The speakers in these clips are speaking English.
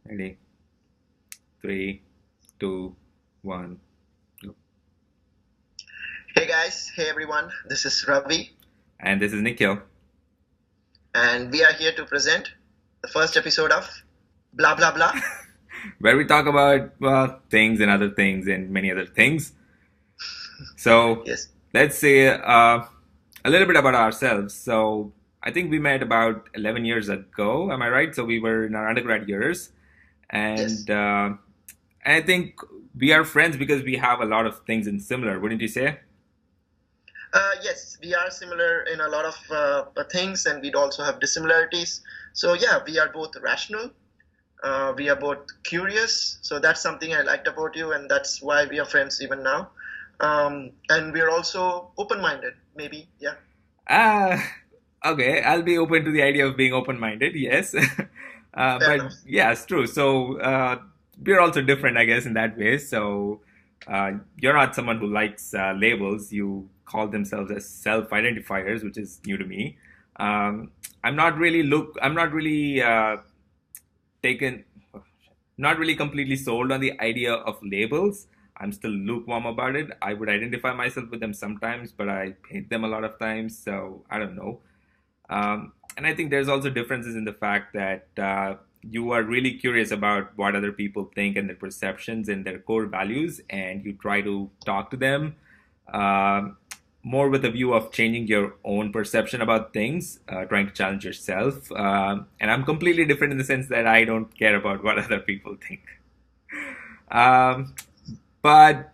Ready? Three, two, one. Go. Hey guys, hey everyone, this is Ravi, And this is Nikhil, and we are here to present the first episode of Blah Blah Blah. where we talk about things and other things and many other things. So Yes, let's say a little bit about ourselves. So I think we met about 11 years ago. Am I right? So we were in our undergrad years, yes. and I think we are friends because we have a lot of things in similar. Wouldn't you say? Yes, we are similar in a lot of things, and we'd also have dissimilarities. So, yeah, we are both rational, we are both curious. So, that's something I liked about you, and that's why we are friends even now. And we are also open minded, maybe. Yeah, Ah, okay. I'll be open to the idea of being open-minded. Yes, fair but enough. yeah, it's true. So we're also different, I guess, in that way. So you're not someone who likes labels. You call themselves as self-identifiers, which is new to me. Um, I'm not really taken, not really completely sold on the idea of labels. I'm still lukewarm about it. I would identify myself with them sometimes, but I hate them a lot of times. So I don't know. And I think there's also differences in the fact that you are really curious about what other people think and their perceptions and their core values, and you try to talk to them um, more with a view of changing your own perception about things, trying to challenge yourself. And I'm completely different in the sense that I don't care about what other people think. Um, but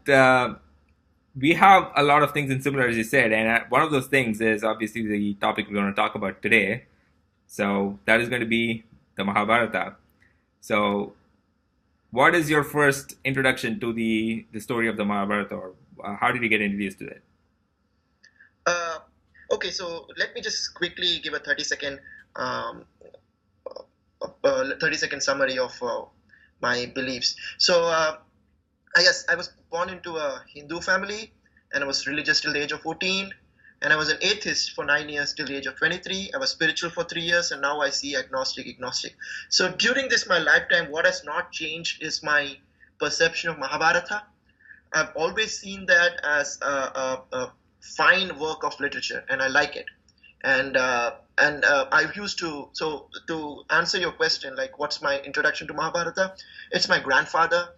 we have a lot of things in similar, as you said, and one of those things is obviously the topic we're going to talk about today. So that is going to be the Mahabharata. So, what is your first introduction to the story of the Mahabharata, or how did you get introduced to it? Uh, okay, so let me just quickly give a 30-second 30-second summary of my beliefs. So, yes, I was born into a Hindu family, and I was religious till the age of 14. And I was an atheist for 9 years till the age of 23. I was spiritual for 3 years, and now I see agnostic. So during this my lifetime, what has not changed is my perception of Mahabharata. I've always seen that as a fine work of literature, and I like it. And I used to to answer your question, like what's my introduction to Mahabharata? It's my grandfather,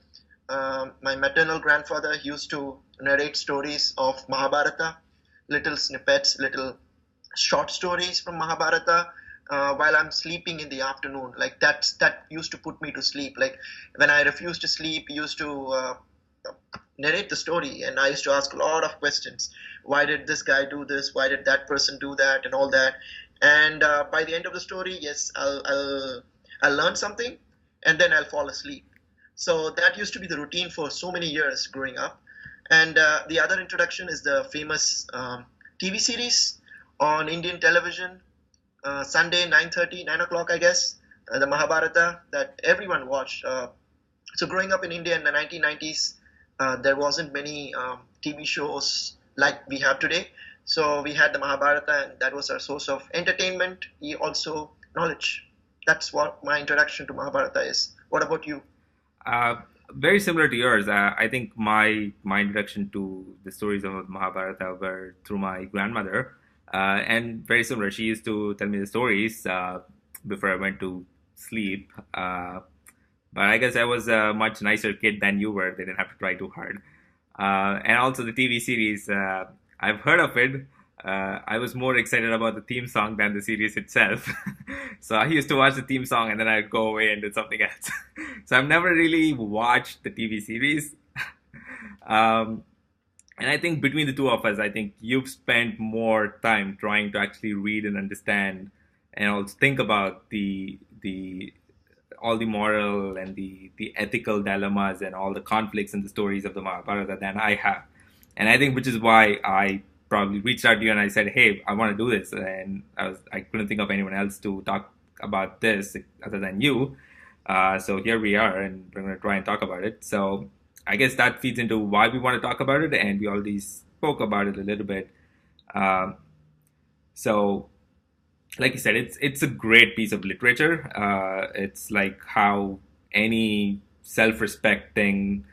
my maternal grandfather. He used to narrate stories of Mahabharata, little snippets, little short stories from Mahabharata. While I'm sleeping in the afternoon, like that used to put me to sleep. Like when I refused to sleep, he used to narrate the story, and I used to ask a lot of questions. Why did this guy do this? Why did that person do that? And all that. And by the end of the story, yes, I'll learn something, and then I'll fall asleep. So that used to be the routine for so many years growing up. And the other introduction is the famous TV series on Indian television, Sunday 9:30, 9 o'clock, I guess, the Mahabharata that everyone watched. So growing up in India in the 1990s, there wasn't many TV shows like we have today. So we had the Mahabharata, and that was our source of entertainment, also knowledge. That's what my introduction to Mahabharata is. What about you? Uh, Very similar to yours. I think my introduction to the stories of Mahabharata were through my grandmother, and very similar. She used to tell me the stories before I went to sleep. But I guess I was a much nicer kid than you were. They didn't have to try too hard. And also the TV series, I've heard of it. I was more excited about the theme song than the series itself. So I used to watch the theme song and then I'd go away and do something else. So I've never really watched the TV series. Um, and I think between the two of us, I think you've spent more time trying to actually read and understand and also think about the all the moral and the ethical dilemmas and all the conflicts and the stories of the Mahabharata than I have. And I think which is why I probably reached out to you and I said, "Hey, I want to do this." And I couldn't think of anyone else to talk about this other than you. So here we are, and we're going to try and talk about it. So I guess that feeds into why we want to talk about it, and we already spoke about it a little bit. Um, so like you said, it's a great piece of literature. It's like how any self-respecting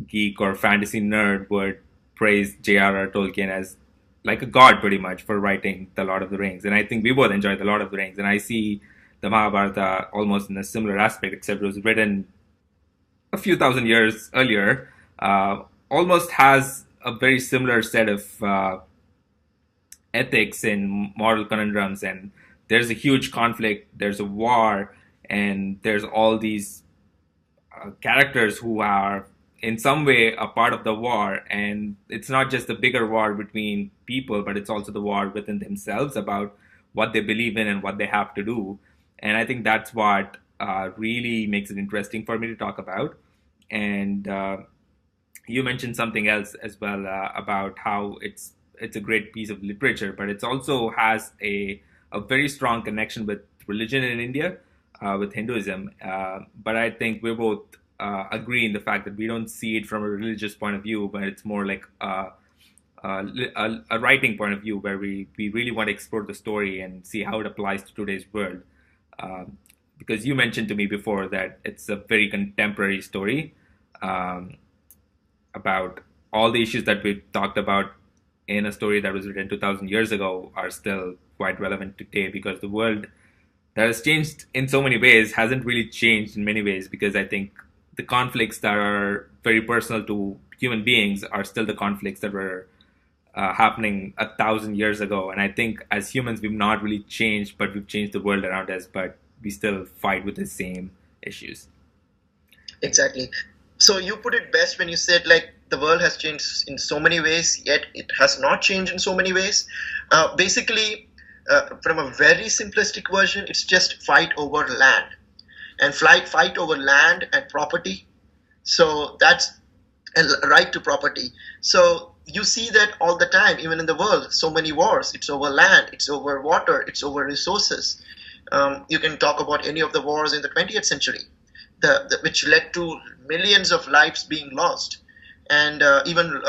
geek or fantasy nerd would praise J.R.R. Tolkien as like a god pretty much for writing The Lord of the Rings. And I think we both enjoy The Lord of the Rings. And I see the Mahabharata almost in a similar aspect, except it was written a few thousand years earlier. Almost has a very similar set of ethics and moral conundrums, and there's a huge conflict, there's a war, and there's all these characters who are in some way a part of the war, and it's not just the bigger war between people, but it's also the war within themselves about what they believe in and what they have to do. And I think that's what really makes it interesting for me to talk about. And you mentioned something else as well about how it's a great piece of literature, but it also has a very strong connection with religion in India, with Hinduism. But I think we both agree in the fact that we don't see it from a religious point of view, but it's more like a writing point of view where we really want to explore the story and see how it applies to today's world. Because you mentioned to me before that it's a very contemporary story. Um, about all the issues that we talked about in a story that was written 2000 years ago are still quite relevant today, because the world that has changed in so many ways hasn't really changed in many ways, because I think the conflicts that are very personal to human beings are still the conflicts that were happening 1,000 years ago. And I think as humans we've not really changed, but we've changed the world around us, but we still fight with the same issues. Exactly. So you put it best when you said like the world has changed in so many ways, yet it has not changed in so many ways. Basically, from a very simplistic version, it's just fight over land and fight over land and property. So that's a right to property. So you see that all the time, even in the world, so many wars. It's over land, it's over water, it's over resources. You can talk about any of the wars in the 20th century, which led to millions of lives being lost, and even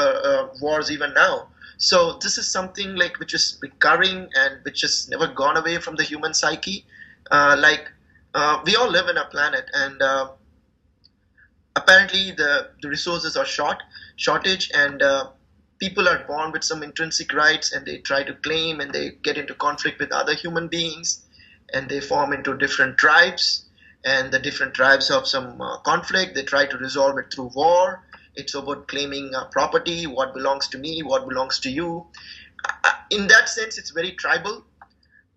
wars even now. So this is something like which is recurring and which has never gone away from the human psyche. We all live in a planet, and apparently the resources are shortage, and people are born with some intrinsic rights, and they try to claim, and they get into conflict with other human beings, and they form into different tribes, and the different tribes have some conflict. They try to resolve it through war. It's about claiming property, what belongs to me, what belongs to you. In that sense, it's very tribal.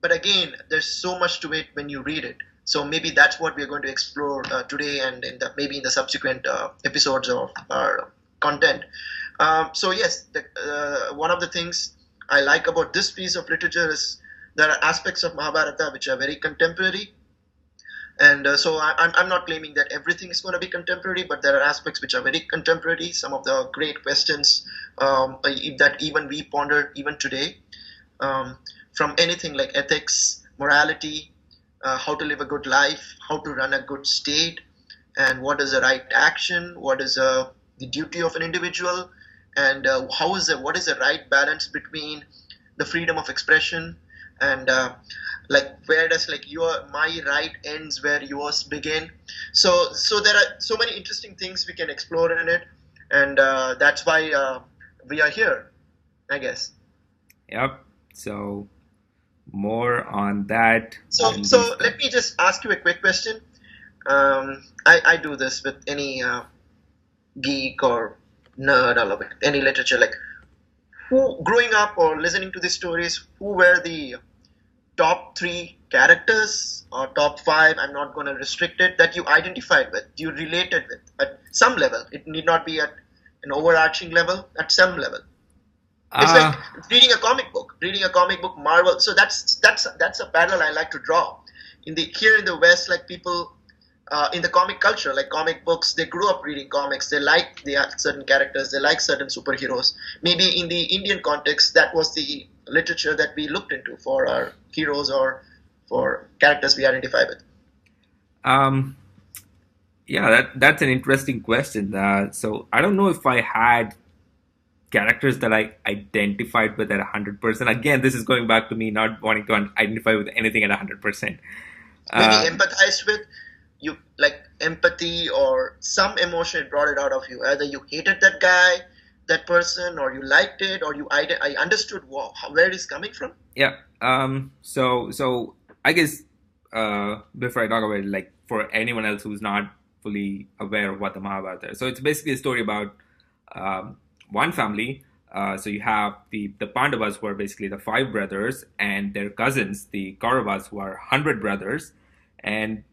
But again, there's so much to it when you read it. So maybe that's what we're going to explore today, and maybe in the subsequent episodes of our content. So yes, one of the things I like about this piece of literature is there are aspects of Mahabharata which are very contemporary, and so I'm not claiming that everything is going to be contemporary, but there are aspects which are very contemporary. Some of the great questions that even we ponder even today, from anything like ethics, morality, how to live a good life, how to run a good state, and what is the right action, what is the duty of an individual, and what is the right balance between the freedom of expression and like where does like my right ends where yours begin. So there are so many interesting things we can explore in it, and that's why we are here, I guess. Yep. So more on that So in these. so let me just ask you a quick question. I do this with any geek or nerd or with any literature, like who growing up or listening to these stories, who were the top three characters or top five, I'm not going to restrict it, that you identified with, you related with at some level. It need not be at an overarching level, at some level. It's like Uh, reading a comic book Marvel. So that's a parallel I like to draw. Here in the West, like people in the comic culture, like comic books, they grew up reading comics. They like certain characters. They like certain superheroes. Maybe in the Indian context, that was the literature that we looked into for our heroes or for characters we identify with. um, yeah, that's an interesting question. So I don't know if I had characters that I identified with at 100%. Again, this is going back to me not wanting to identify with anything at 100%. Maybe Uh, empathized with, you like empathy or some emotion it brought it out of you. Either you hated that guy, that person, or you liked it, or I understood where he's coming from. Yeah. So I guess before I talk about it, like for anyone else who's not fully aware of what the Mahabharata is, so it's basically a story about one family. So you have the Pandavas, who are basically the five brothers, and their cousins, the Kauravas, who are 100 brothers, and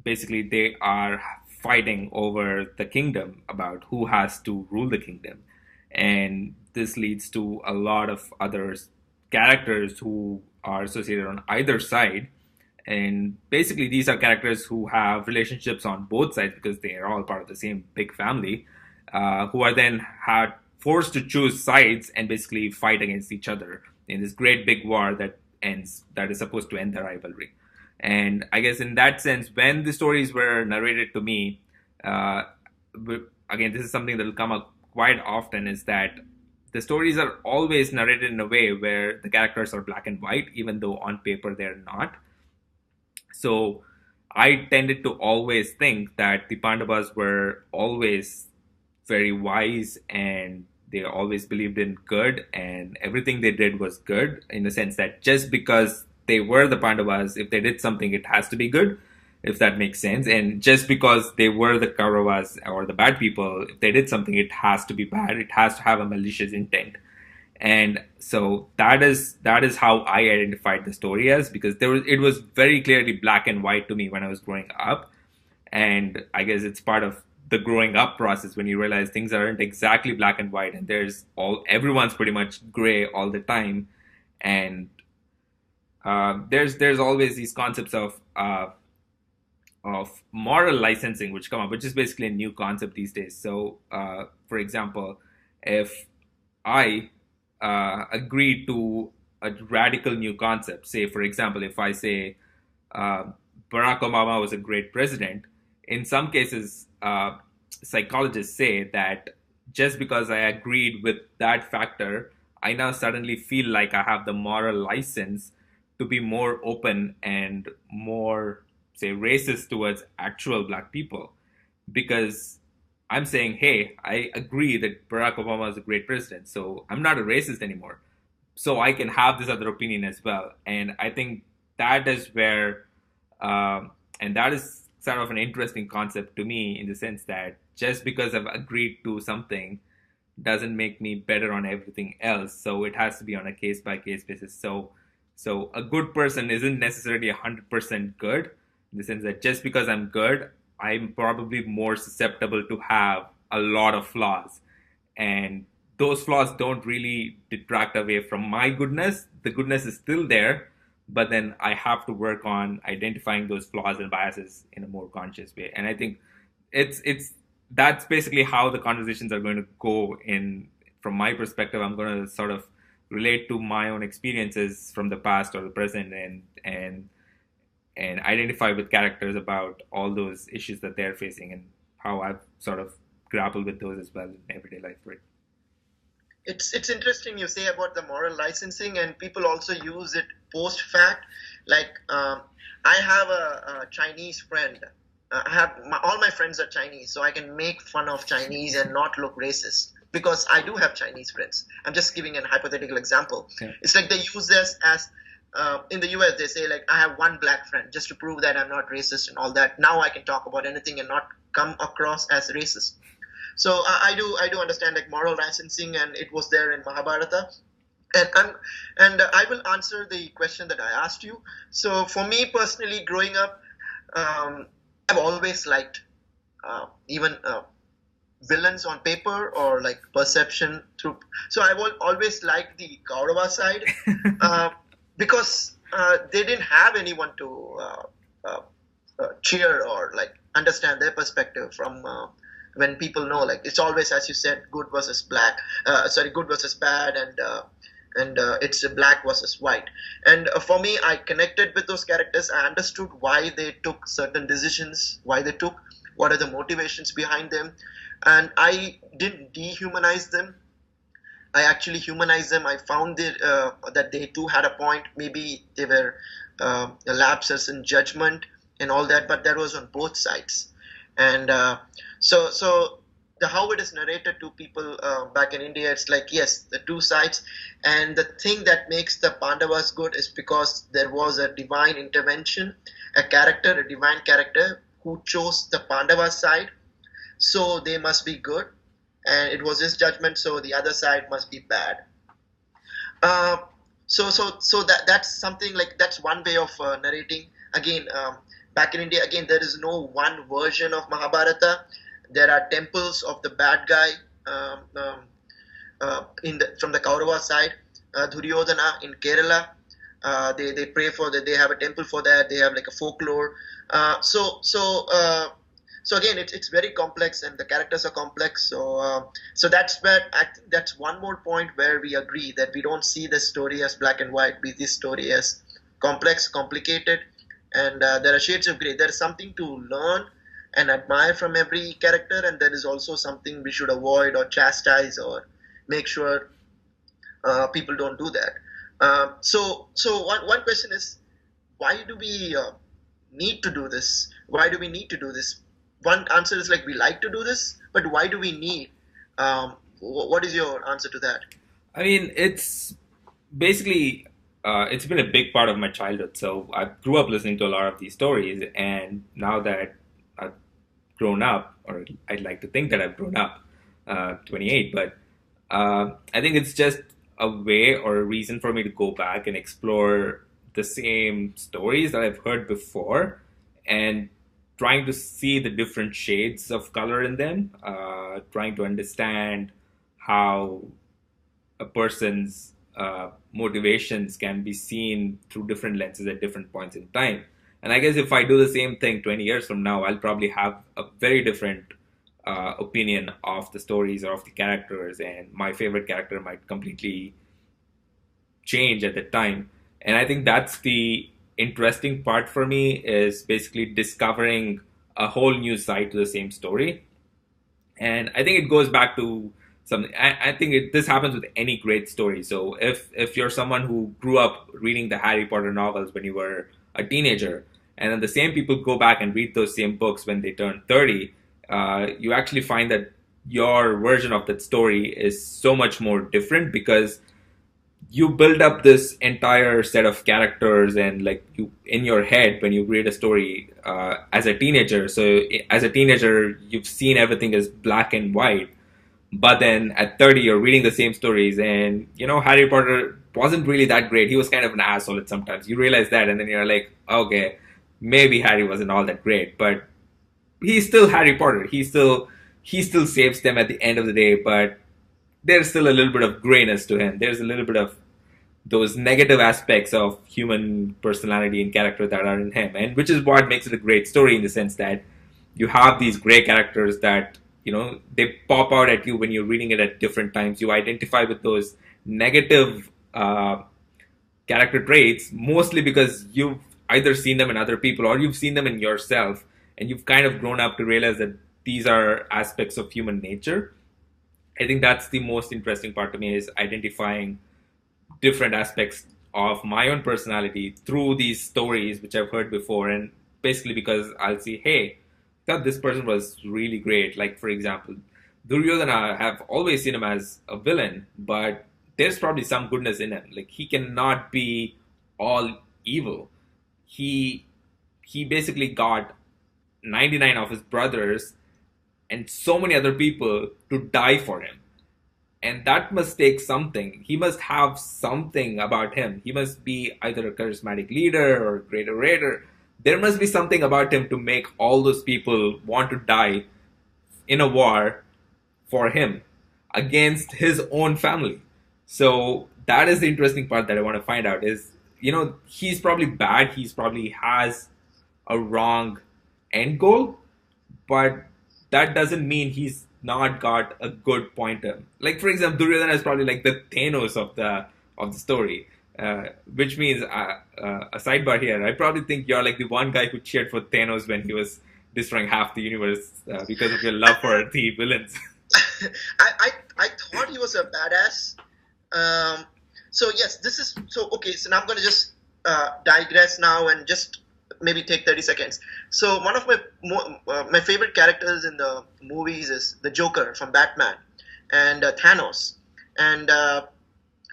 basically they are fighting over the kingdom about who has to rule the kingdom, and this leads to a lot of other characters who are associated on either side. And basically these are characters who have relationships on both sides because they are all part of the same big family, who are then had forced to choose sides and basically fight against each other in this great big war that is supposed to end the rivalry. And I guess in that sense, when the stories were narrated to me, uh, again, this is something that will come up quite often, is that the stories are always narrated in a way where the characters are black and white, even though on paper they're not. So I tended to always think that the Pandavas were always very wise, and they always believed in good, and everything they did was good, in the sense that just because they were the Pandavas, if they did something, it has to be good, if that makes sense. And just because they were the Kauravas or the bad people, if they did something, it has to be bad. It has to have a malicious intent. And so that is how I identified the story as, because it was very clearly black and white to me when I was growing up. And I guess it's part of the growing up process when you realize things aren't exactly black and white, and everyone's pretty much gray all the time. And there's always these concepts of moral licensing which come up, which is basically a new concept these days. So for example, if I agree to a radical new concept, say for example, if I say uh, Barack Obama was a great president, in some cases psychologists say that just because I agreed with that factor, I now suddenly feel like I have the moral license to be more open and more, say, racist towards actual black people, because I'm saying, hey, I agree that Barack Obama is a great president, so I'm not a racist anymore. So I can have this other opinion as well. And I think that is where, and that is sort of an interesting concept to me, in the sense that just because I've agreed to something doesn't make me better on everything else. So it has to be on a case by case basis. So a good person isn't necessarily 100% good, in the sense that just because I'm good, I'm probably more susceptible to have a lot of flaws. And those flaws don't really detract away from my goodness. The goodness is still there, but then I have to work on identifying those flaws and biases in a more conscious way. And I think it's that's basically how the conversations are going to go. In From my perspective, I'm going to sort of relate to my own experiences from the past or the present, and identify with characters about all those issues that they're facing, and how I've sort of grappled with those as well in everyday life, right? It's interesting you say about the moral licensing, and people also use it post fact. Like I have a Chinese friend. All my friends are Chinese, so I can make fun of Chinese and not look racist because I do have Chinese friends. I'm just giving a hypothetical example. Yeah. It's like they use this as in the US they say like I have one black friend just to prove that I'm not racist and all that. Now I can talk about anything and not come across as racist. So I do understand like moral licensing, and it was there in Mahabharata. And I will answer the question that I asked you. So for me personally, growing up, I've always liked even villains on paper or like perception through. So I will always like the Kaurava side because they didn't have anyone to cheer or like understand their perspective from. When people know, like it's always, as you said, good versus black, good versus bad, and it's black versus white. And for me, I connected with those characters. I understood why they took certain decisions, what are the motivations behind them, and I didn't dehumanize them. I actually humanized them. I found that they too had a point. Maybe they were lapses in judgment and all that, but that was on both sides. And so the how it is narrated to people back in India, it's like, yes, the two sides. And the thing that makes the Pandavas good is because there was a divine intervention, a divine character who chose the Pandava side, so they must be good, and it was his judgment, so the other side must be bad. uh, so that's something like, that's one way of narrating. Again, back in India, again, there is no one version of Mahabharata. There are temples of the bad guy, from the Kaurava side. Duryodhana in Kerala, they pray for that. They have a temple for that. They have like a folklore. So again, it's very complex, and the characters are complex. So that's where that's one more point where we agree that we don't see the story as black and white. We see this story as complex, complicated, and there are shades of gray. There is something to learn and admire from every character, and there is also something we should avoid or chastise or make sure people don't do that. So one question is, why do we need to do this? Why do we need to do this? One answer is like, we like to do this, but why do we need? What is your answer to that? I mean, it's basically it's been a big part of my childhood. So I grew up listening to a lot of these stories, and now that I've grown up, or I'd like to think that I've grown up, 28, but I think it's just a way or a reason for me to go back and explore the same stories that I've heard before, and trying to see the different shades of color in them, trying to understand how a person's motivations can be seen through different lenses at different points in time. And I guess if I do the same thing 20 years from now, I'll probably have a very different opinion of the stories or of the characters, and my favorite character might completely change at the time. And I think that's the interesting part for me, is basically discovering a whole new side to the same story. And I think it goes back to something. I think this happens with any great story. So if you're someone who grew up reading the Harry Potter novels when you were a teenager, and then the same people go back and read those same books when they turn 30, you actually find that your version of that story is so much more different, because you build up this entire set of characters, and like, you in your head when you read a story as a teenager. So as a teenager, you've seen everything as black and white, but then at 30 you're reading the same stories, and Harry Potter wasn't really that great. He was kind of an asshole at sometimes. You realize that, and then you're like, okay, maybe Harry wasn't all that great, but he's still Harry Potter. He still saves them at the end of the day, but there's still a little bit of grayness to him. There's a little bit of those negative aspects of human personality and character that are in him, and which is what makes it a great story, in the sense that you have these gray characters that they pop out at you when you're reading it at different times. You identify with those negative character traits, mostly because you've either seen them in other people or you've seen them in yourself, and you've kind of grown up to realize that these are aspects of human nature. I think that's the most interesting part to me, is identifying different aspects of my own personality through these stories which I've heard before. And basically because I'll see, hey, I thought this person was really great. Like, for example, Duryodhana, I have always seen him as a villain, but there's probably some goodness in him. Like, he cannot be all evil. He he basically got 99 of his brothers and so many other people to die for him. And that must take something. He must have something about him. He must be either a charismatic leader or a great orator. There must be something about him to make all those people want to die in a war for him against his own family. So that is the interesting part that I want to find out is, he's probably bad. He's probably has a wrong end goal, but that doesn't mean he's not got a good pointer. Like, for example, Duryodhana is probably like the Thanos of the story, which means a sidebar here. I probably think you're like the one guy who cheered for Thanos when he was destroying half the universe because of your love for the villains. I thought he was a badass. So yes, this is so okay. So now I'm going to just digress now and just maybe take 30 seconds. So one of my favorite characters in the movies is the Joker from Batman, and Thanos, and uh,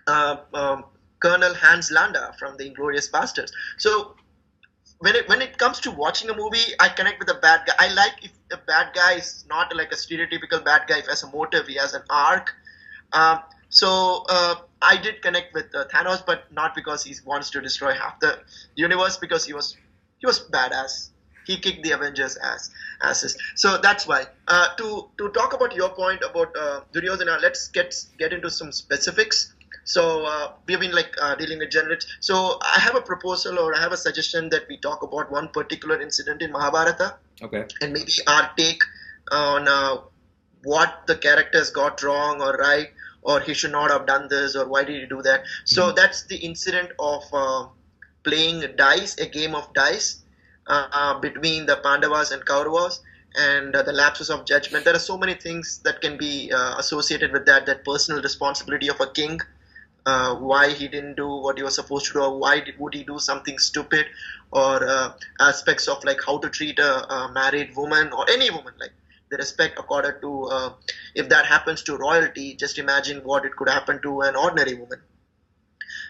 um, Colonel Hans Landa from the Inglorious Bastards. So when it comes to watching a movie, I connect with the bad guy. I like if a bad guy is not like a stereotypical bad guy. If he has a motive, he has an arc. So I did connect with Thanos, but not because he wants to destroy half the universe. Because he was badass. He kicked the Avengers asses. So that's why. To talk about your point about Duryodhana, let's get into some specifics. So we've been like dealing with generics. So I have a proposal, or I have a suggestion, that we talk about one particular incident in Mahabharata, Okay. and maybe our take on what the characters got wrong or right, or he should not have done this, or why did he do that. So Hmm. that's the incident of playing dice, a game of dice, between the Pandavas and Kauravas, and the lapses of judgment. There are so many things that can be associated with that personal responsibility of a king, why he didn't do what he was supposed to do, or would he do something stupid, or aspects of like how to treat a married woman or any woman, like the respect accorded to, if that happens to royalty, just imagine what it could happen to an ordinary woman.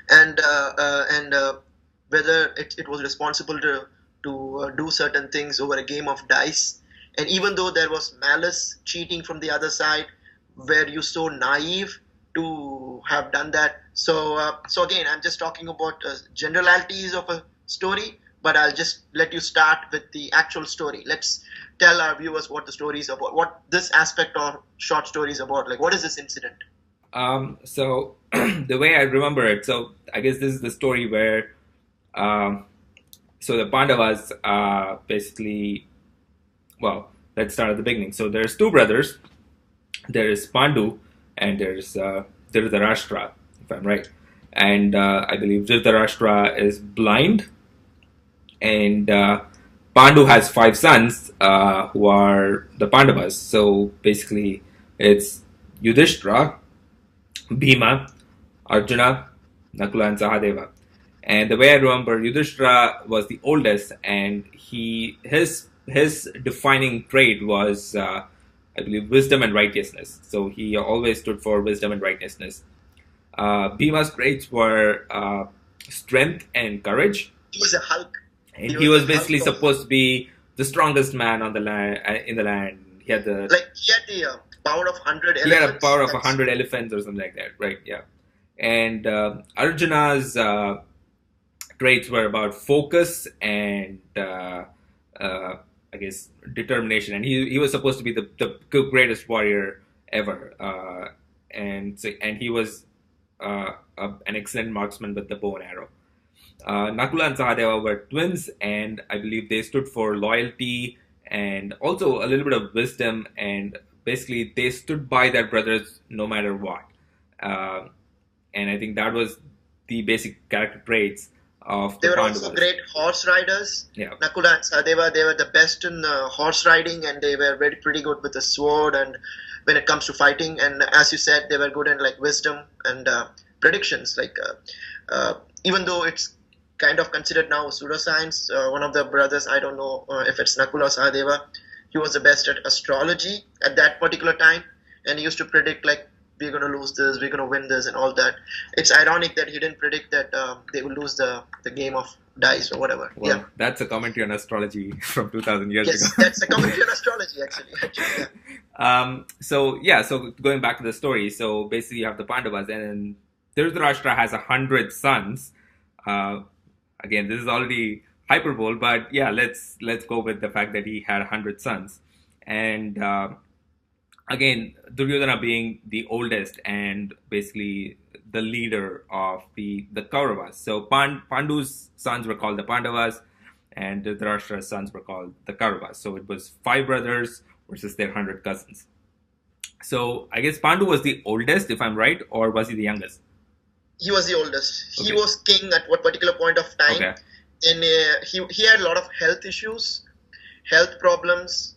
And whether it was responsible to do certain things over a game of dice. And even though there was malice, cheating from the other side, were you so naive to have done that? So again, I'm just talking about generalities of a story, but I'll just let you start with the actual story. Let's tell our viewers what the story is about, what this aspect or short story is about. Like, what is this incident? So the way I remember it, so I guess this is the story where, um, so the Pandavas basically, well, let's start at the beginning. So there's two brothers. There is Pandu and there's Dhritarashtra, if I'm right. And I believe Dhritarashtra is blind, and Pandu has five sons who are the Pandavas. So basically, it's Yudhishthira, Bhima, Arjuna, Nakula, and Sahadeva. And the way I remember, Yudhishthira was the oldest, and his defining trait was, I believe, wisdom and righteousness. So he always stood for wisdom and righteousness. Bhima's traits were strength and courage, He was a Hulk. and He he was the was Hulk basically of, supposed to be the strongest man on the land in the land. He had the like, he had the power of 100 he had a elephants. power of That's 100 elephants or something like that, right? Yeah. And Arjuna's traits were about focus and I guess determination, and he was supposed to be the greatest warrior ever, and he was an excellent marksman with the bow and arrow. Nakula and Sahadeva were twins, and I believe they stood for loyalty and also a little bit of wisdom, and basically they stood by their brothers no matter what. Uh, and I think that was the basic character traits of They the were also Pandavas. great horse riders. Yeah. Nakula and Sahadeva, they were the best in horse riding, and they were very pretty good with the sword and when it comes to fighting. And as you said, they were good in like wisdom and predictions. Like even though it's kind of considered now pseudoscience, one of the brothers, I don't know if it's Nakula or Sahadeva, he was the best at astrology at that particular time, and he used to predict like we're going to lose this, we're going to win this, and all that. It's ironic that he didn't predict that they will lose the game of dice or whatever. Well, Yeah. that's a commentary on astrology from 2,000 years Yes, ago. that's a commentary on astrology, actually. Yeah. So going back to the story, so basically you have the Pandavas, and then Dhritarashtra has 100 sons. Uh, Again, this is already hyperbole, but yeah, let's go with the fact that he had 100 sons, and again, Duryodhana being the oldest and basically the leader of the Kauravas. So Pandu's sons were called the Pandavas, and Dhritarashtra's sons were called the Kauravas. So it was five brothers versus their 100 cousins. So I guess Pandu was the oldest, if I'm right, or was he the youngest? He was the oldest. He Okay. was king at what particular point of time, Okay. and he had a lot of health issues, health problems.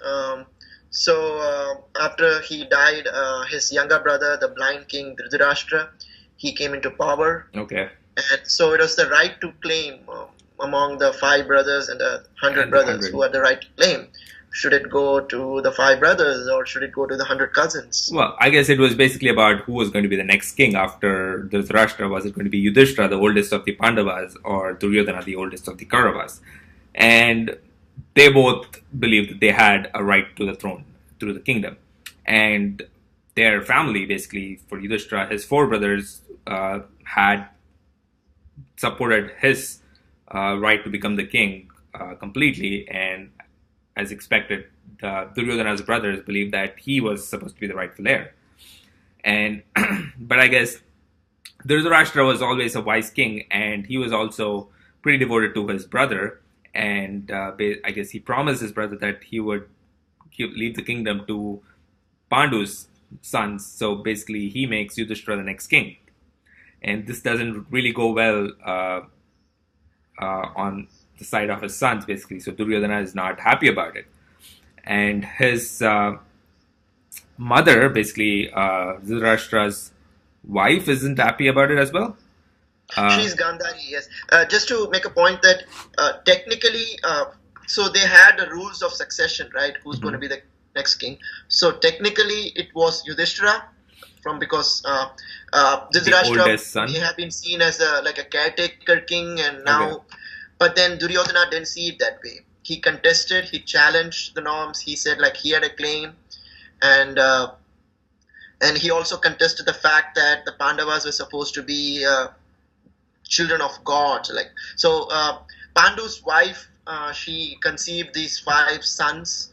So after he died, his younger brother, the blind king Dhritarashtra, he came into power, Okay. and so it was the right to claim among the five brothers and the 100 And the brothers? Who 100. had the right to claim? Should it go to the five brothers or should it go to the 100 cousins? Well, I guess it was basically about who was going to be the next king after Dhritarashtra. Was it going to be Yudhishthira, the oldest of the Pandavas, or Duryodhana, the oldest of the Kauravas? And they both believed that they had a right to the throne, to the kingdom. And their family, basically, for Yudhishthira, his four brothers had supported his right to become the king completely. And as expected, Duryodhana's brothers believed that he was supposed to be the rightful heir. And but I guess Dhritarashtra was always a wise king, and he was also pretty devoted to his brother. And I guess he promised his brother that he would leave the kingdom to Pandu's sons. So basically, he makes Yudhishthira the next king. And this doesn't really go well on the side of his sons, basically. So Duryodhana is not happy about it. And his mother, basically, Dhritarashtra's wife, isn't happy about it as well. Uh, She's Gandhari, yes. Just to make a point that technically, so they had the rules of succession, right? Who's going to mhm. be the next king? So technically, it was Yudhishthira, from because The Dhritarashtra oldest son. may have been seen as like a caretaker king, and Okay. now, but then Duryodhana didn't see it that way. He contested, he challenged the norms. He said like he had a claim, and he also contested the fact that the Pandavas were supposed to be children of gods. Like so, Pandu's wife, she conceived these five sons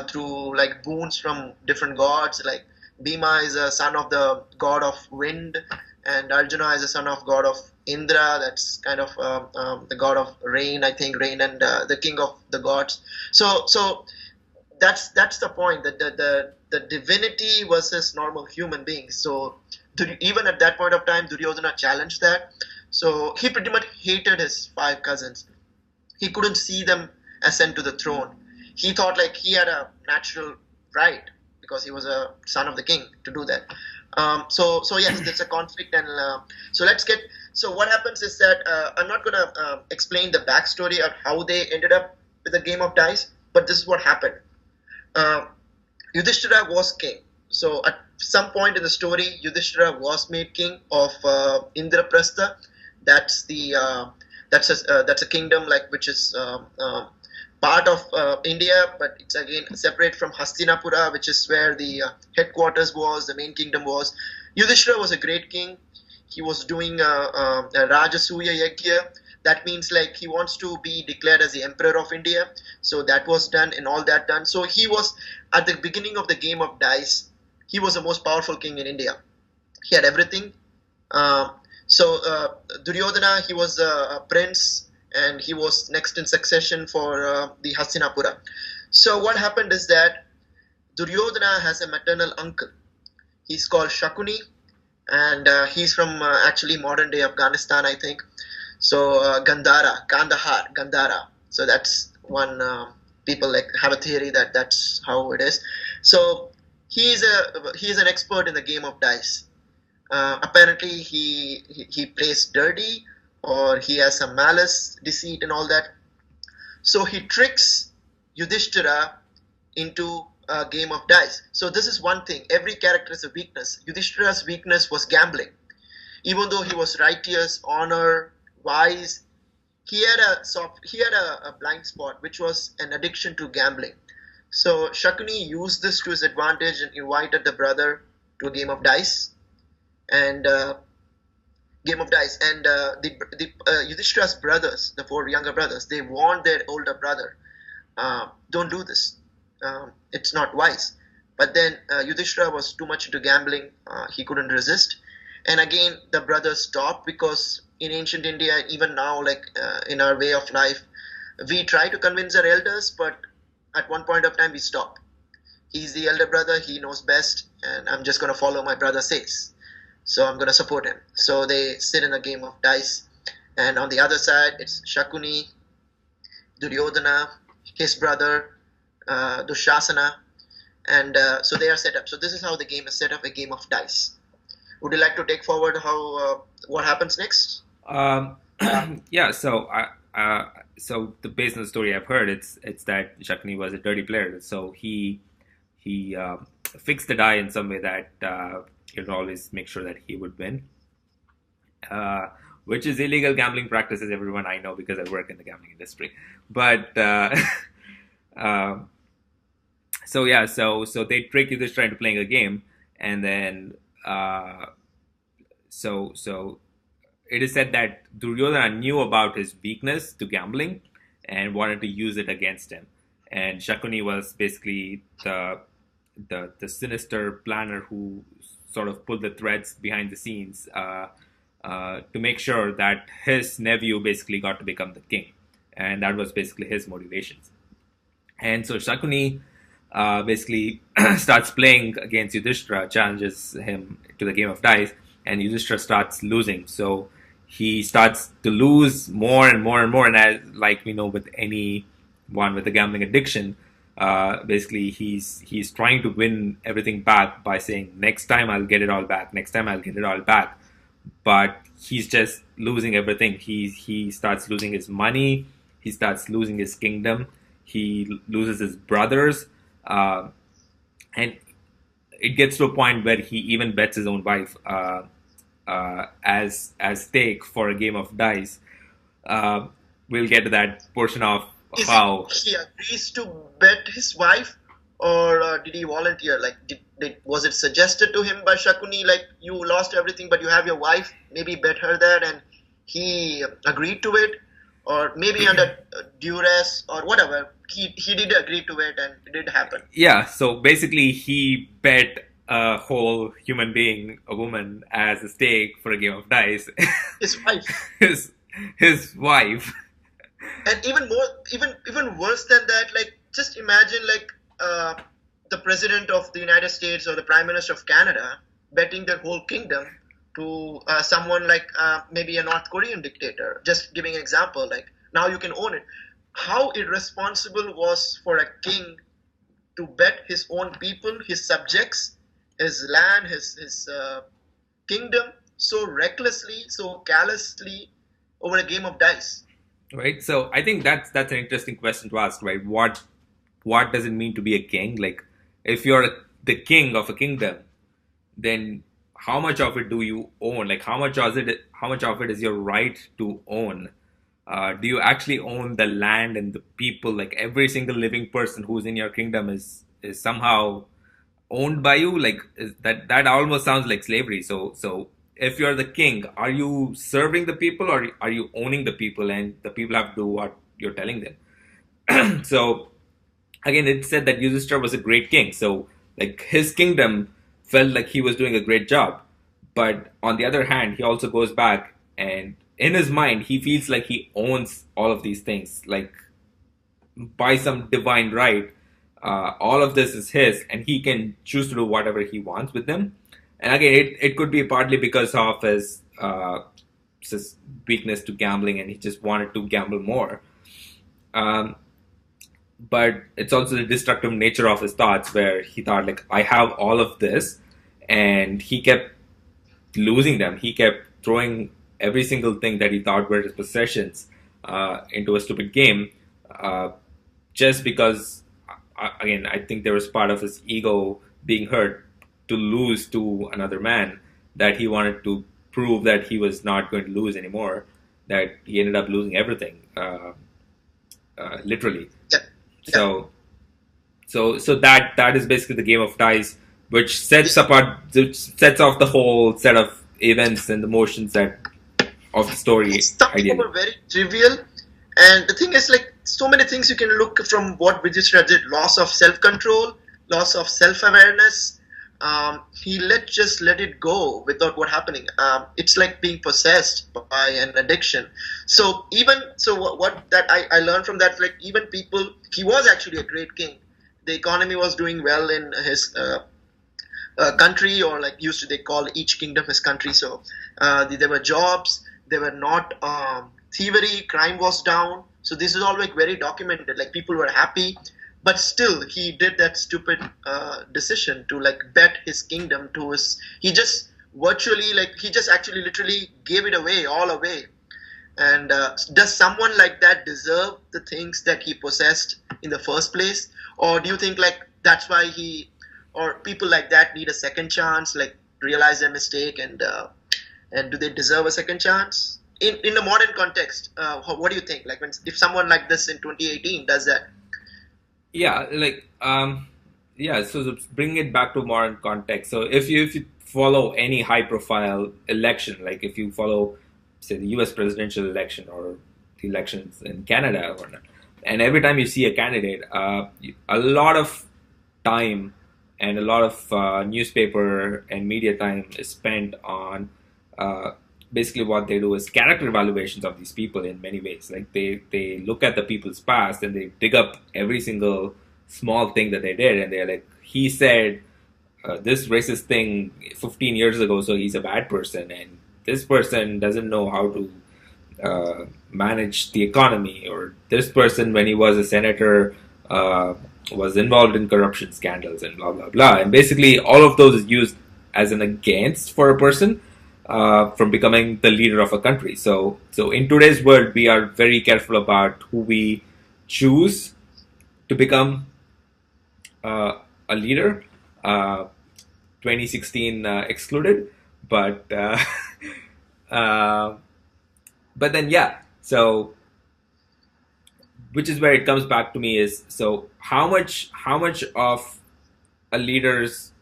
through like boons from different gods. Like Bhima is a son of the god of wind, and Arjuna is a son of god of Indra. That's kind of the god of rain, I think, rain and the king of the gods. So that's the point, that the divinity versus normal human beings. So even at that point of time, Duryodhana challenged that. So he pretty much hated his five cousins. He couldn't see them ascend to the throne. He thought like he had a natural right because he was a son of the king to do that. So yes, there's a conflict, and so let's get. So what happens is that I'm not gonna explain the backstory of how they ended up with the game of dice, but this is what happened. Uh, Yudhishthira was king. So at some point in the story, Yudhishthira was made king of Indraprastha. That's the that's a kingdom like which is part of India, but it's again separate from Hastinapura, which is where the headquarters was, the main kingdom was. Yudhishthira was a great king. He was doing a Rajasuya Yajna. That means like he wants to be declared as the emperor of India. So that was done and all that done. So he was at the beginning of the game of dice. He was the most powerful king in India. He had everything. Uh, so Duryodhana, he was a prince, and he was next in succession for the Hastinapura. So what happened is that Duryodhana has a maternal uncle. He's called Shakuni, and he's from actually modern day Afghanistan, I think. So Gandhara, Kandahar, Gandhara. So that's one. People like have a theory that that's how it is. So he's an expert in the game of dice. Apparently, he plays dirty, or he has some malice, deceit, and all that. So he tricks Yudhishthira into a game of dice. So this is one thing. Every character has a weakness. Yudhishthira's weakness was gambling. Even though he was righteous, honor, wise, he had a blind spot, which was an addiction to gambling. So Shakuni used this to his advantage and invited the brother to a and game of dice, and the Yudhishthira's brothers, the four younger brothers, they warned their older brother, don't do this. It's not wise. But then Yudhishthira was too much into gambling. He couldn't resist. And again, the brothers stopped because in ancient India, even now, like in our way of life, we try to convince our elders, but at one point of time, we stop. He's the elder brother, he knows best, and I'm just going to follow my brother says. So I'm going to support him. So they sit in a game of dice. And on the other side, it's Shakuni, Duryodhana, his brother, Dushasana, and so they are set up. So this is how the game is set up, a game of dice. Would you like to take forward how what happens next? Um, yeah. So uh, so the based on the story I've heard, it's that Shakni was a dirty player. So he fixed the die in some way that he would always make sure that he would win, uh, which is illegal gambling practices. Everyone I know because I work in the gambling industry. But uh, so yeah, so they trick you just trying to playing a game, and then uh, so it is said that Duryodhana knew about his weakness to gambling and wanted to use it against him. And Shakuni was basically the sinister planner who sort of pulled the threads behind the scenes to make sure that his nephew basically got to become the king, and that was basically his motivations. And so Shakuni basically starts playing against Yudhishthira, challenges him to the game of dice, and Yudhishthira starts losing. So he starts to lose more and more and more. And as like we know with any one with a gambling addiction, basically he's trying to win everything back by saying, "Next time I'll get it all back. Next time I'll get it all back." But he's just losing everything. He starts losing his money. He starts losing his kingdom. He loses his brothers, uh, and it gets to a point where he even bets his own wife as stake for a game of dice. Uh, we'll get to that portion of Is it how. he agrees to bet his wife, or did he volunteer? Like, was it suggested to him by Shakuni, like you lost everything, but you have your wife? Maybe bet her that, and he agreed to it, or maybe under duress or whatever. He did agree to it, and it did happen. Yeah, so basically he bet a whole human being, a woman, as a stake for a game of dice. His wife. his his wife. And even more, even worse than that, like just imagine like the president of the United States or the prime minister of Canada betting their whole kingdom to someone like maybe a North Korean dictator. Just giving an example, like now you can own it. How irresponsible was for a king to bet his own people, his subjects, his land, his kingdom so recklessly, so callously over a game of dice. Right, so I think that's an interesting question to ask, right? What does it mean to be a king? Like, if you're the king of a kingdom, then how much of it do you own? Like, how much of it is your right to own? Do you actually own the land and the people? Like, every single living person who's in your kingdom is somehow owned by you. Like, that almost sounds like slavery. So if you're the king, are you serving the people, or are you owning the people, and the people have to do what you're telling them? So again, it said that Yudhishthira was a great king. So like his kingdom felt like he was doing a great job. But on the other hand, he also goes back, and in his mind he feels like he owns all of these things. Like, by some divine right, all of this is his, and he can choose to do whatever he wants with them. And again, it could be partly because of his weakness to gambling, and he just wanted to gamble more. Um, but it's also the destructive nature of his thoughts, where he thought, like, I have all of this, and he kept losing them. He kept throwing every single thing that he thought were his possessions into a stupid game, uh, just because, again, I think there was part of his ego being hurt to lose to another man, that he wanted to prove that he was not going to lose anymore, that he ended up losing everything, literally. Yeah, yeah. So that is basically the game of dice, which sets off the whole set of events and the motions that of the story, Some people ideally. were very trivial, and the thing is, like, so many things you can look from what Vijayashree did: loss of self-control, loss of self-awareness. He just let it go without what happening. It's like being possessed by an addiction. So even so, what that I learned from that, like even people, he was actually a great king. The economy was doing well in his country, or like used to they call each kingdom his country. So there were jobs, there were not thievery, crime was down. So this is all like very documented. Like people were happy, but still he did that stupid decision to like bet his kingdom to his. He just virtually, like he just actually literally gave it away, all away. And does someone like that deserve the things that he possessed in the first place? Or do you think like that's why he or people like that need a second chance, like realize their mistake and do they deserve a second chance? In the modern context, what do you think? Like when if someone like this in 2018 does that? Yeah, yeah. So to bring it back to modern context. So if you follow any high profile election, like if you follow, say, the U.S. presidential election or the elections in Canada or whatnot, and every time you see a candidate, a lot of time and a lot of newspaper and media time is spent on uh, basically what they do is character evaluations of these people in many ways. Like they look at the people's past and they dig up every single small thing that they did, and they're like, he said this racist thing 15 years ago, so he's a bad person, and this person doesn't know how to manage the economy, or this person, when he was a senator, was involved in corruption scandals, and blah blah blah. And basically, all of those is used as an against for a person from becoming the leader of a country. So in today's world, we are very careful about who we choose to become a leader. Uh, 2016 excluded, but uh, but then yeah. So which is where it comes back to me is, so how much of a leader's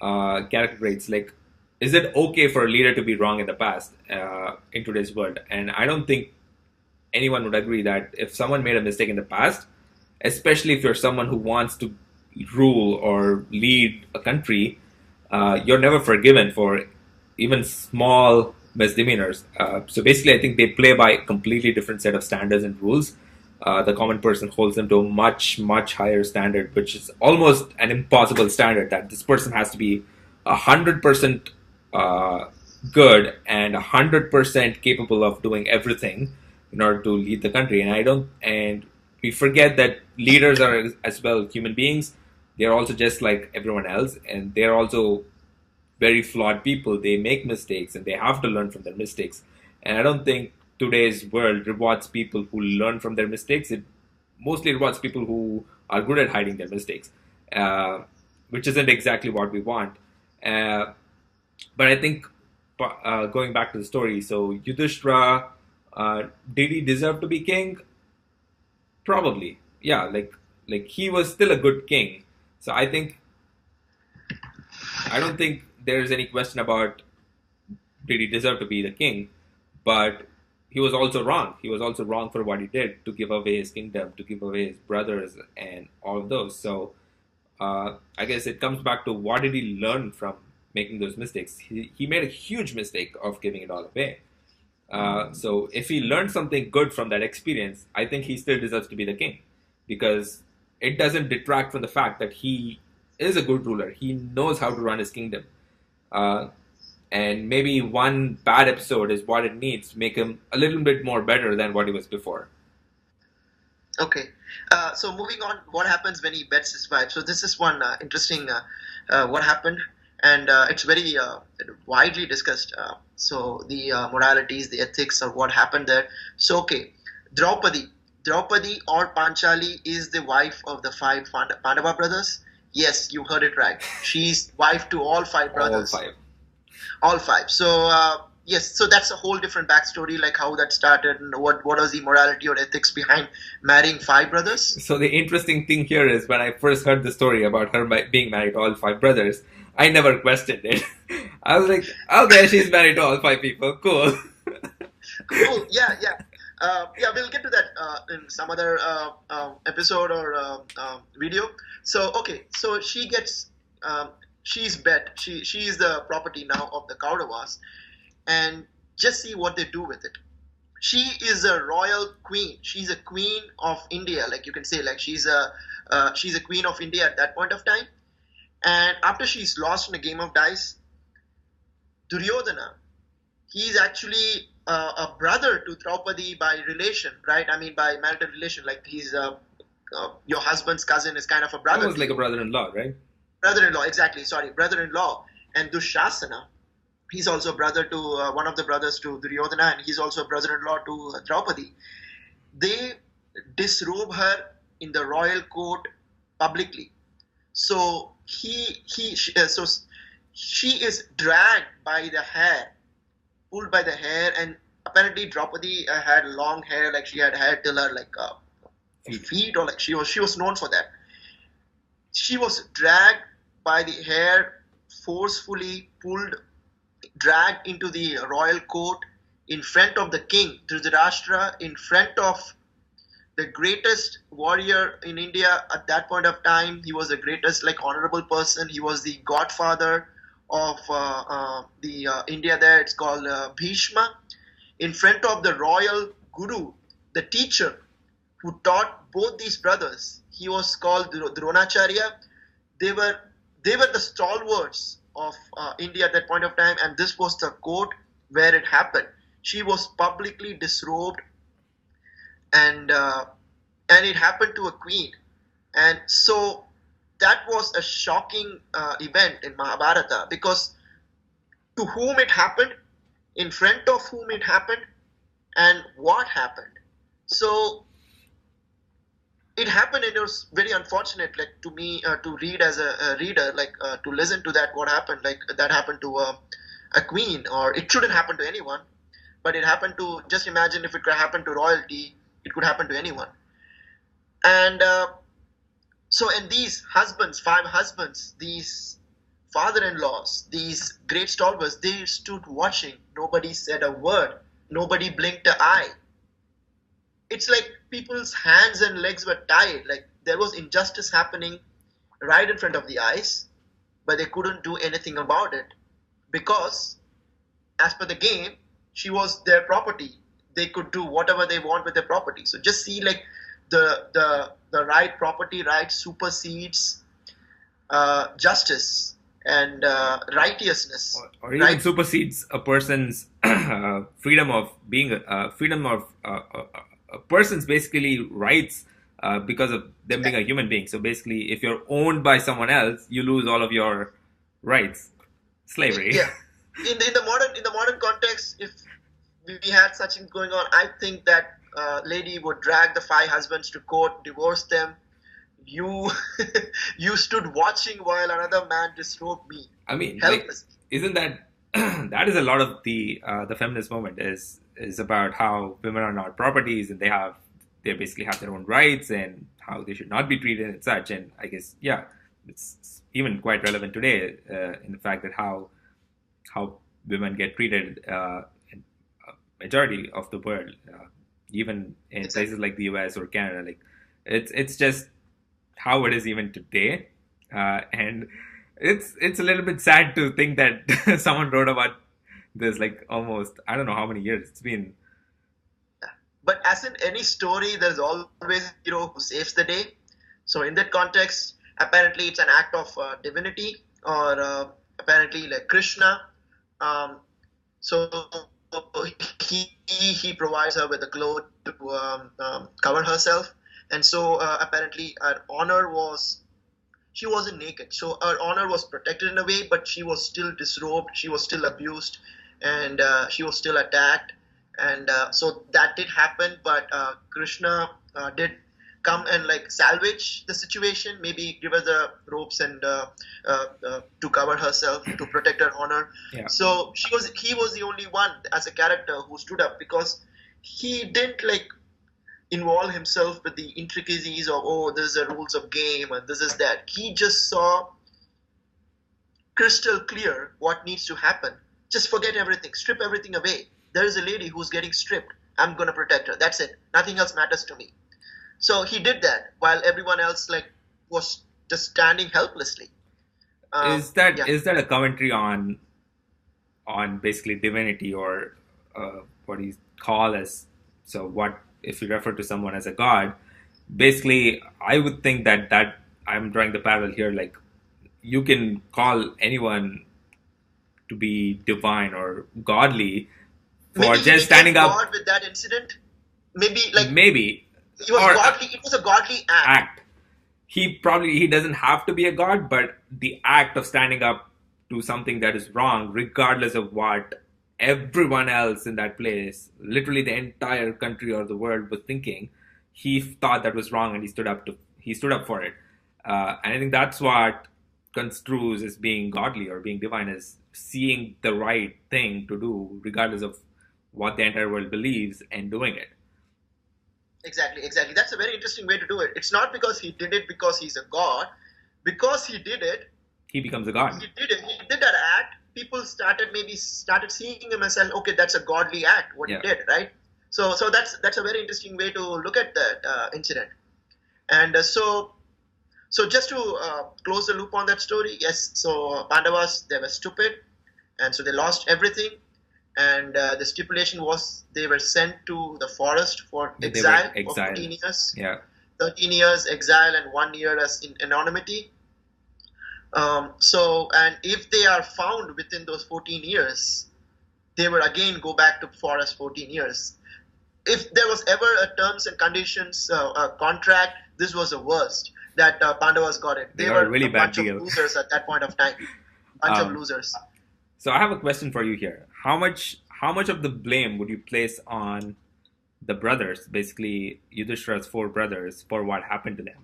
character traits, like, is it okay for a leader to be wrong in the past in today's world? And I don't think anyone would agree that if someone made a mistake in the past, especially if you're someone who wants to rule or lead a country, you're never forgiven for even small misdemeanors. So basically, I think they play by a completely different set of standards and rules. The common person holds them to a much, much higher standard, which is almost an impossible standard, that this person has to be 100% uh, good and 100% capable of doing everything in order to lead the country. And we forget that leaders are as well human beings. They're also just like everyone else, and they're also very flawed people. They make mistakes and they have to learn from their mistakes. And I don't think today's world rewards people who learn from their mistakes. It mostly rewards people who are good at hiding their mistakes, uh, which isn't exactly what we want. Uh, but I think, going back to the story, so Yudhishthira, did he deserve to be king? Probably, yeah. Like he was still a good king. So I don't think there's any question about did he deserve to be the king, but he was also wrong. He was also wrong for what he did, to give away his kingdom, to give away his brothers, and all of those. So I guess it comes back to what did he learn from making those mistakes. He made a huge mistake of giving it all away. So if he learned something good from that experience, I think he still deserves to be the king, because it doesn't detract from the fact that he is a good ruler. He knows how to run his kingdom. Uh, and maybe one bad episode is what it needs to make him a little bit more better than what he was before. Okay. So moving on, what happens when he bets his wife? So this is one interesting what happened, and it's very widely discussed. So the moralities, the ethics of what happened there. So okay, Draupadi, Draupadi or Panchali is the wife of the five Pandava brothers. Yes, you heard it right. She's wife to all five All brothers. five. All five. So yes, so that's a whole different backstory, like how that started and what was the morality or ethics behind marrying five brothers. So the interesting thing here is, when I first heard the story about her being married to all five brothers, I never questioned it. I was like, okay, she's married to all five people. Cool. Cool. Yeah, yeah. Yeah, we'll get to that in some other episode or video. So okay, so she gets she's bet. She is the property now of the Kauravas, and just see what they do with it. She is a royal queen. She's a queen of India, like you can say, like she's a queen of India at that point of time. And after she's lost in a game of dice, Duryodhana, he's actually a brother to Draupadi by relation, right? I mean, by marital relation. Like he's your husband's cousin is kind of a brother Almost to like a you. brother-in-law, right? Brother-in-law, exactly. Sorry, brother-in-law. And Dushasana, He's also a brother to one of the brothers to Duryodhana, and he's also a brother-in-law to Draupadi. They disrobe her in the royal court publicly. So so she is dragged by the hair, pulled by the hair, and apparently Draupadi had long hair, like she had hair till her like Feet. feet, or like she was known for that. She was dragged by the hair, forcefully pulled, dragged into the royal court in front of the king Dhritarashtra, in front of the greatest warrior in India at that point of time. He was the greatest, like, honorable person. He was the godfather of the India there. It's called Bhishma. In front of the royal guru, the teacher who taught both these brothers. He was called Dronacharya. They were they were the stalwarts of India at that point of time, and this was the court where it happened. She was publicly disrobed, and it happened to a queen, and so that was a shocking event in Mahabharata, because to whom it happened, in front of whom it happened, and what happened. So it happened, and it was very unfortunate, like, to me, to read as a reader, like, to listen to that, what happened, like that happened to a queen, or it shouldn't happen to anyone, but it happened to, just imagine if it could happen to royalty, it could happen to anyone. And and these husbands, 5 husbands, these father-in-laws, these great stalwarts, they stood watching. Nobody said a word. Nobody blinked an eye. It's like people's hands and legs were tied. Like, there was injustice happening right in front of the eyes, but they couldn't do anything about it, because, as per the game, she was their property. They could do whatever they want with their property. So just see, like, the right property right supersedes justice and righteousness, Or even right? supersedes a person's freedom of being freedom of a person's basically rights because of them being a human being. So basically, if you're owned by someone else, you lose all of your rights. Slavery. Yeah. In the modern context, if we had such things going on, I think that lady would drag the 5 husbands to court, divorce them. You you stood watching while another man disrobed me, I mean, like, helpless. isn't that that is a lot of the feminist movement is about how women are not properties, and they basically have their own rights, and how they should not be treated and such. And I guess, yeah, it's even quite relevant today in the fact that how women get treated in a majority of the world, even in Exactly. places like the US or Canada. Like, it's just how it is even today, and it's a little bit sad to think that someone wrote about this, like, almost, I don't know how many years it's been. But as in any story, there's always a hero who saves the day. So in that context, apparently it's an act of divinity, or apparently like Krishna. Um, so he provides her with a cloth to cover herself, and so apparently her honor was, she wasn't naked, so her honor was protected in a way, but she was still disrobed, she was still abused, and she was still attacked, and so that did happen. But Krishna did come and, like, salvage the situation, maybe give her the ropes and to cover herself, to protect her honor. Yeah. So he was the only one as a character who stood up, because he didn't, like, involve himself with the intricacies of, oh, this is the rules of game and this is that. He just saw crystal clear what needs to happen. Just forget everything, strip everything away. There is a lady who's getting stripped. I'm gonna protect her. That's it. Nothing else matters to me. So he did that while everyone else, like, was just standing helplessly. Is that Yeah. is that a commentary on basically divinity, or what you call as, so what if you refer to someone as a god? Basically, I would think that I'm drawing the parallel here. Like, you can call anyone to be divine or godly for Maybe he just became standing up, God with that incident. Maybe, like, maybe, he was or godly. It was a godly act. act. He doesn't have to be a god, but the act of standing up to something that is wrong, regardless of what everyone else in that place, literally the entire country or the world, was thinking. He thought that was wrong, and he stood up for it. And I think that's what construes as being godly or being divine, is seeing the right thing to do, regardless of what the entire world believes, and doing it. Exactly, exactly. That's a very interesting way to do it. It's not because he did it because he's a god. Because he did it, He becomes a god. he did that act. People started seeing him as, okay, that's a godly act. What Yeah. he did, right? So that's a very interesting way to look at that incident. And so just to close the loop on that story, yes. So Pandavas, they were stupid, and so they lost everything. And the stipulation was they were sent to the forest for They were exile for exiled. 14 years. Yeah. 13 years exile and 1 year as in anonymity. And if they are found within those 14 years, they will again go back to forest 14 years. If there was ever a terms and conditions contract, this was the worst that Pandavas got it. They They got a were really a bad bunch of deal. losers at that point of time. Bunch of Um, losers. So I have a question for you here. How much of the blame would you place on the brothers, basically Yudhishthira's four brothers, for what happened to them?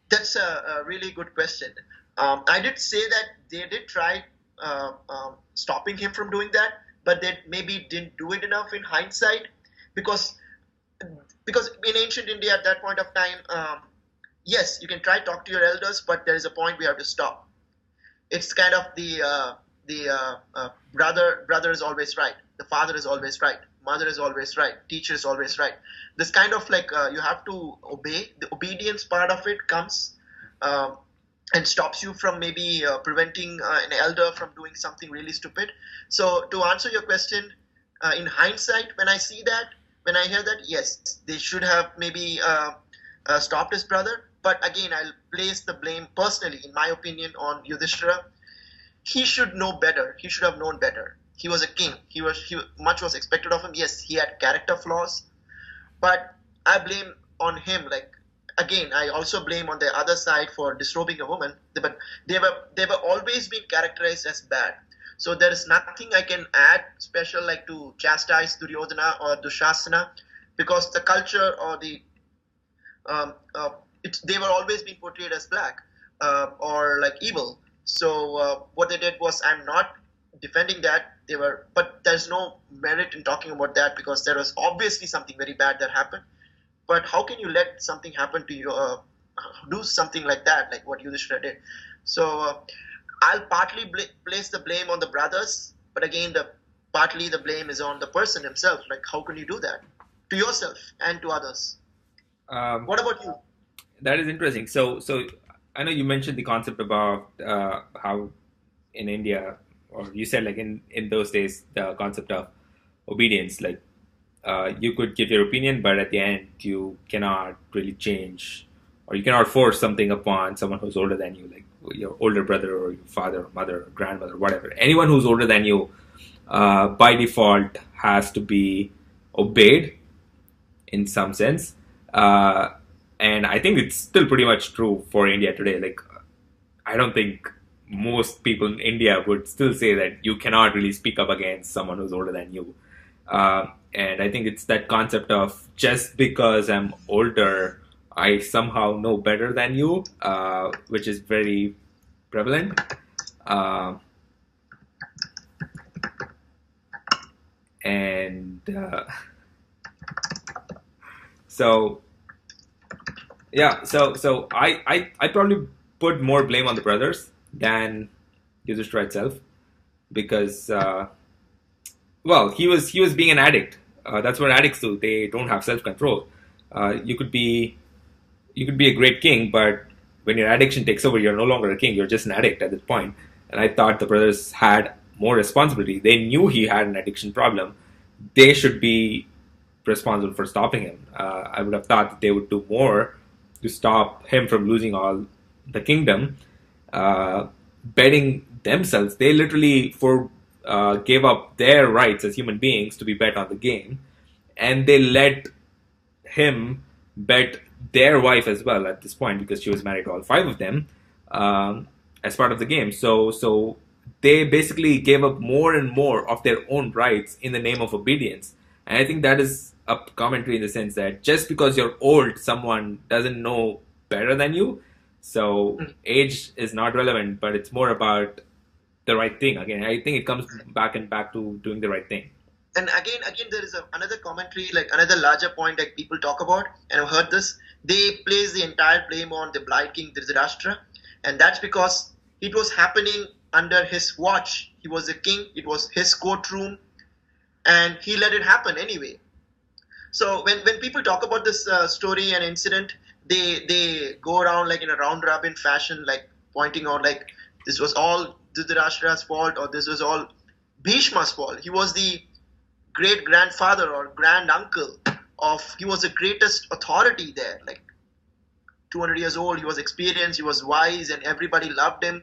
That's a really good question. I did say that they did try stopping him from doing that, but they maybe didn't do it enough in hindsight, because because in ancient India at that point of time, yes, you can try talk to your elders, but there is a point we have to stop. It's kind of the brother is always right, the father is always right, mother is always right, teacher is always right. This kind of like you have to obey. The obedience part of it comes um, and stops you from maybe preventing an elder from doing something really stupid. So to answer your question, in hindsight, when I hear that, yes, they should have maybe stopped his brother. But again, I'll place the blame personally, in my opinion, on Yudhishthira. He should know better. He should have known better. He was a king. Much was expected of him. Yes, he had character flaws, but I blame on him. Like again, I also blame on the other side for disrobing a woman. But they were always being characterized as bad. So there is nothing I can add special like to chastise Duryodhana or Dushasana, because the culture or they were always being portrayed as black or like evil. So what they did was, I'm not defending that but there's no merit in talking about that, because there was obviously something very bad that happened. But how can you let something happen to you, do something like that, like what Yudhishthira did? So I'll partly place the blame on the brothers, but again, partly the blame is on the person himself. Like, how can you do that to yourself and to others? Um, What about you? that is interesting. So I know you mentioned the concept about how in India, or you said like in those days, the concept of obedience, like you could give your opinion, but at the end you cannot really change, or you cannot force something upon someone who's older than you, like your older brother or your father or mother or grandmother, whatever. Anyone who's older than you, by default, has to be obeyed in some sense. And I think it's still pretty much true for India today. Like, I don't think most people in India would still say that you cannot really speak up against someone who's older than you. And I think it's that concept of, just because I'm older, I somehow know better than you, which is very prevalent. Uh, and so yeah, so I probably put more blame on the brothers than Yudhishthira itself, because well, he was being an addict. That's what addicts do. They don't have self control. You could be a great king, but when your addiction takes over, you're no longer a king. You're just an addict at this point. And I thought the brothers had more responsibility. They knew he had an addiction problem. They should be responsible for stopping him. I would have thought that they would do more to stop him from losing all the kingdom. Betting themselves, they literally gave up their rights as human beings to be bet on the game, and they let him bet their wife as well at this point, because she was married to all five of them. as part of the game. So they basically gave up more and more of their own rights in the name of obedience. And I think that is a commentary in the sense that just because you're old, someone doesn't know better than you. So Mm. age is not relevant, but it's more about the right thing. Again, I think it comes back to doing the right thing. And again, there is another commentary, like another larger point that people talk about, and I've heard this. They place the entire blame on the blind king Dhritarashtra, and that's because it was happening under his watch. He was the king. It was his courtroom, and he let it happen anyway. So when people talk about this story and incident, they go around like in a round robin fashion, like pointing out like this was all Dhritarashtra's fault or this was all Bhishma's fault. He was the great grandfather or grand uncle of. He was the greatest authority there. Like 200 years old, he was experienced, he was wise, and everybody loved him.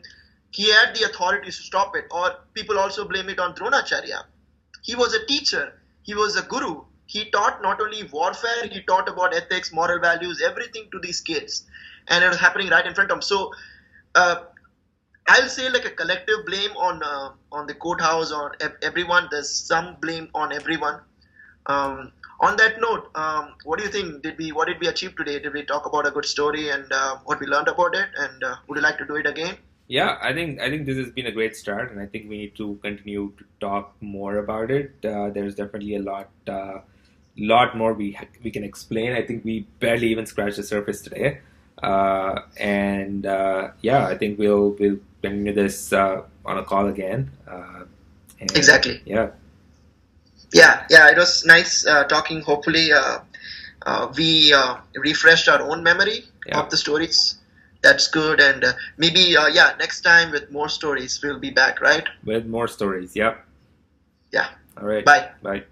He had the authority to stop it. Or people also blame it on Dronacharya. He was a teacher. He was a guru. He taught not only warfare, he taught about ethics, moral values, everything to these kids. And it was happening right in front of him. So uh, I'll say like a collective blame on the courthouse or everyone. There's some blame on everyone. On that note, what do you think? What did we achieve today? Did we talk about a good story and what we learned about it? And would you like to do it again? Yeah, I think this has been a great start, and I think we need to continue to talk more about it. There's definitely a lot more we can explain. I think we barely even scratched the surface today, and yeah, I think we'll continue this on a call again. And Exactly. yeah, Yeah. It was nice talking. Hopefully, we refreshed our own memory yeah, of the stories. That's good. And maybe, yeah, next time with more stories, we'll be back, right? with more stories. Yeah. Yeah. All right. Bye. Bye.